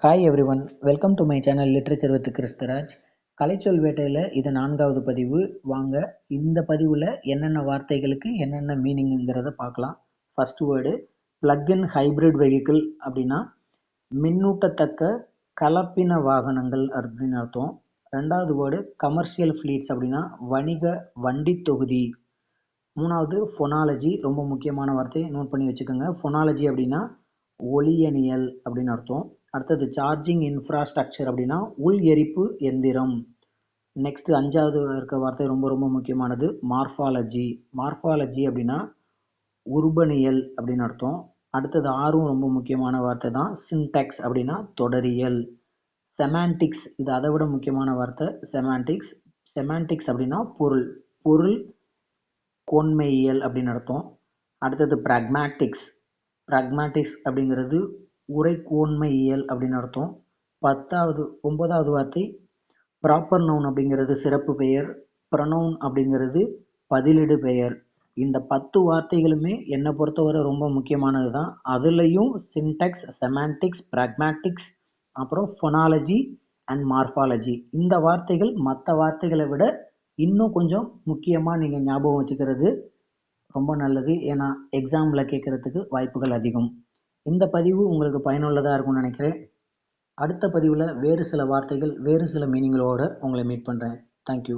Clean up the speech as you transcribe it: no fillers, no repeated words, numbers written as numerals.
Hi everyone, welcome to my channel literature with Christaraj. கலைச்சொல் வேட்டையில் இது 4வது பதிவு. வாங்க இந்த பதிவில் என்னென்ன வார்த்தைகளுக்கு என்னென்ன மீனிங்குங்கிறத பார்க்கலாம். First word plug-in hybrid vehicle அப்படின்னா மின்னூட்டத்தக்க கலப்பின வாகனங்கள் அப்படின்னு அர்த்தம். ரெண்டாவது வேர்டு கமர்ஷியல் ஃப்ளீட்ஸ் அப்படின்னா வணிக வண்டி தொகுதி. மூணாவது ஃபொனாலஜி, ரொம்ப முக்கியமான வார்த்தை, நோட் பண்ணி வச்சுக்கோங்க. ஃபொனாலஜி அப்படின்னா ஒளியனியல் அப்படின்னு அர்த்தம். அடுத்தது சார்ஜிங் இன்ஃப்ராஸ்ட்ரக்சர் அப்படின்னா உள் எரிப்பு எந்திரம். நெக்ஸ்ட் 5வது இருக்க வார்த்தை ரொம்ப ரொம்ப முக்கியமானது, மார்ஃபாலஜி. மார்ஃபாலஜி அப்படின்னா உருபனியல் அப்படின்னு அர்த்தம். அடுத்தது 6ம் ரொம்ப முக்கியமான வார்த்தை தான், சின்டாக்ஸ் அப்படின்னா தொடரியல். செமான்டிக்ஸ், இது அதை விட முக்கியமான வார்த்தை, செமான்டிக்ஸ். செமான்டிக்ஸ் அப்படின்னா பொருள் பொருள் கோன்மையியல் அப்படின்னு அர்த்தம். அடுத்தது பிராக்மேட்டிக்ஸ். பிராக்மேட்டிக்ஸ் அப்படிங்கிறது உரைக்கோன்மையியல் அப்படின்னு அர்த்தம். 9வது வார்த்தை ப்ராப்பர் நவுன் அப்படிங்கிறது சிறப்பு பெயர், ப்ரொனவுன் அப்படிங்கிறது பதிலிடு பெயர். இந்த 10 வார்த்தைகளுமே என்னை பொறுத்தவரை ரொம்ப முக்கியமானது தான். அதுலேயும் சின்டாக்ஸ், செமான்டிக்ஸ், பிராக்மேட்டிக்ஸ், அப்புறம் ஃபொனாலஜி அண்ட் மார்ஃபாலஜி, இந்த வார்த்தைகள் மற்ற வார்த்தைகளை விட இன்னும் கொஞ்சம் முக்கியமாக நீங்கள் ஞாபகம் வச்சுக்கிறது ரொம்ப நல்லது. ஏன்னா எக்ஸாமில் கேட்குறதுக்கு வாய்ப்புகள் அதிகம். இந்த பதிவு உங்களுக்கு பயனுள்ளதாக இருக்கும்னு நினைக்கிறேன். அடுத்த பதிவில் வேறு சில வார்த்தைகள் வேறு சில மீனிங்களோடு உங்களை மீட் பண்ணுறேன். தேங்க்யூ.